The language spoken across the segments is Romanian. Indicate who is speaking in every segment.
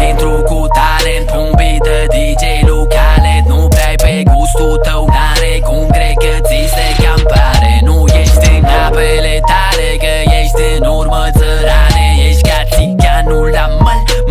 Speaker 1: Intru cu talent, pun beat de DJ Lucale. Nu prea pe gustul tău, n-are cum cred că ți se cam pare. Nu ești în apele tale, că ești în urmă țărane. Ești ca țiganul la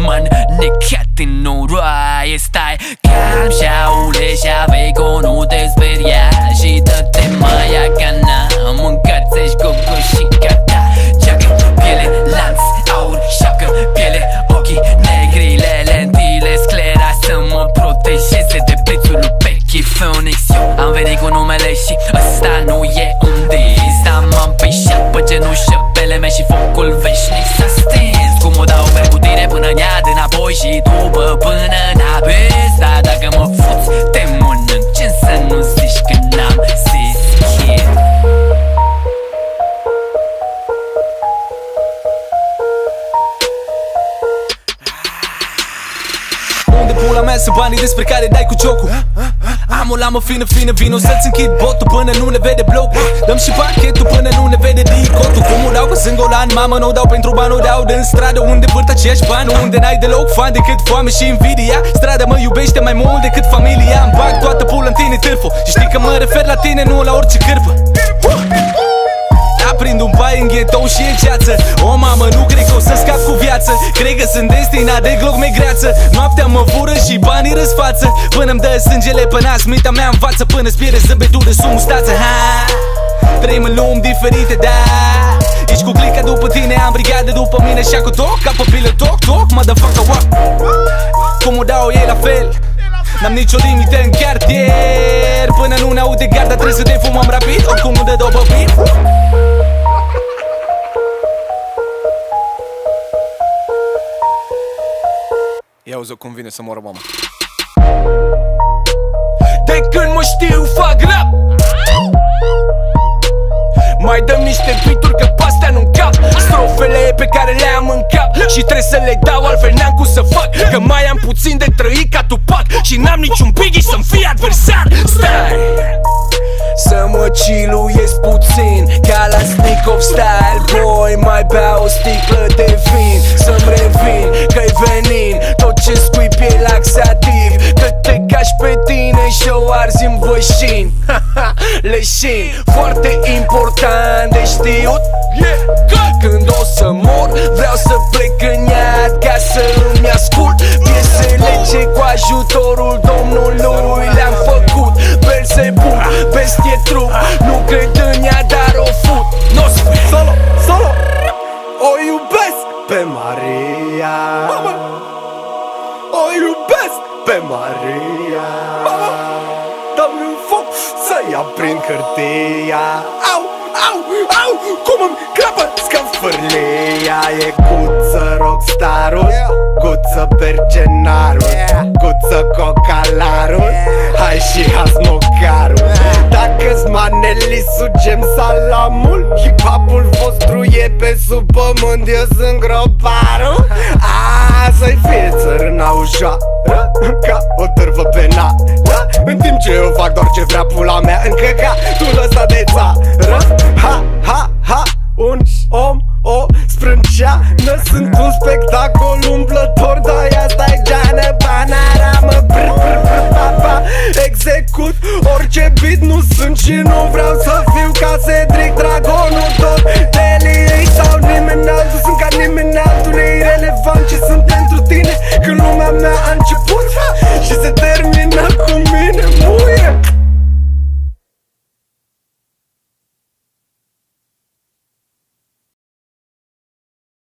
Speaker 1: măn, necat în noroaie. Stai calm și aule și aveco, nu te speria. Și dă-te maia că n-am mâncat, ți-ești gogoșica ta. Ceacă, piele, lanț, aur, șapcă, piele, ochii negri, lentile, sclera să mă protejeze de prețul lui Pechi Phoenix. Eu am venit cu numele și ăsta nu e un dis. M-am pișat pe genușă pe leme și focul veșnic s-a stins. Cum o dau pe cu tine până în iad, înapoi și după până în abis. Dar dacă mă fuți, te mănânc, ce să nu zici că n-am zis, kid?
Speaker 2: Unde pula mea sunt banii despre care dai cu ciocul? Am o lamă fină, vino să-ți închid botul până nu ne vede blocul. Dăm și pachetul până nu ne vede dicotul. Cum o dau că sunt golan, mamă, n-o dau pentru bani, o dau din stradă unde vârt aceeași bani. Unde n-ai deloc fan decât foame și invidia. Strada mă iubește mai mult decât familia. Îmi bag toată pula în tine, târfo. Și știi că mă refer la tine, nu la orice cârpă. Aprind un pai în ghetou și e ceață. O mamă, nu cred că o să scap cu viață. Cred că sunt destinat de gloc megreață. Noaptea mă fură și banii răsfață. Până-mi dă sângele pe nas, mintea mea învață. Până-ți pierde zâmbetul de sub mustață. Trăim în lumi diferite, da. Ești cu clica după tine, am brigadă după mine. Și cu toc, ca pe pilă, toc, motherfucker, what? Cum o dau ei la fel. N-am nicio limită în cartier. Până nu ne aude garda, trebuie să defumăm rapid. Oricum nu dă două beat. Ia uzi cum vine să moră mama. De când mă știu fac rap. Mai dăm niște beat-uri că pe-astea nu-mi cap. Strofele pe care le-am în cap și trebuie să le dau, altfel n-am cum să fac. Că mai am puțin de trăit ca Tupac și n-am niciun Biggie să-mi fie adversar. Stai să mă chiluiesc puțin, ca la Stick of Style. Boy, mai beau o sticlă de vin, să-mi revin că-i venin. Tot ce scuip e laxativ, că te cași pe tine și-o arzi în vășin. Leșin, foarte important de știut. Când o să mor, vreau să plec în iad ca să îmi ascult piesele ce cu ajutorul Domnului le-am făcut. Belzebub, bestie trup, nu cred în ea, dar o fut. N-o spui solo, o iubesc pe Maria. O iubesc pe Maria. Dă-mi foc să-i aprind hârtia. Au, cum îmi crapă scăfârlia. E Guță rockstarul, Guță bergenarul, Guță cocalarul, hai și hasmocarul. Dacă-s maneli sugem salamul, hip-hopul vostru e pe sub pământ, eu sunt grobarul. Să-i fie țărâna ușoară, ca o târvă penală. În timp ce eu fac doar ce vrea pula mea, încă gatul ăsta de țară. Ha, un om, o sprânceană. Sunt un spectacol umblător, dar asta-i geană. Panaramă, pa. Execut orice beat, nu sunt și nu vreau să fiu ca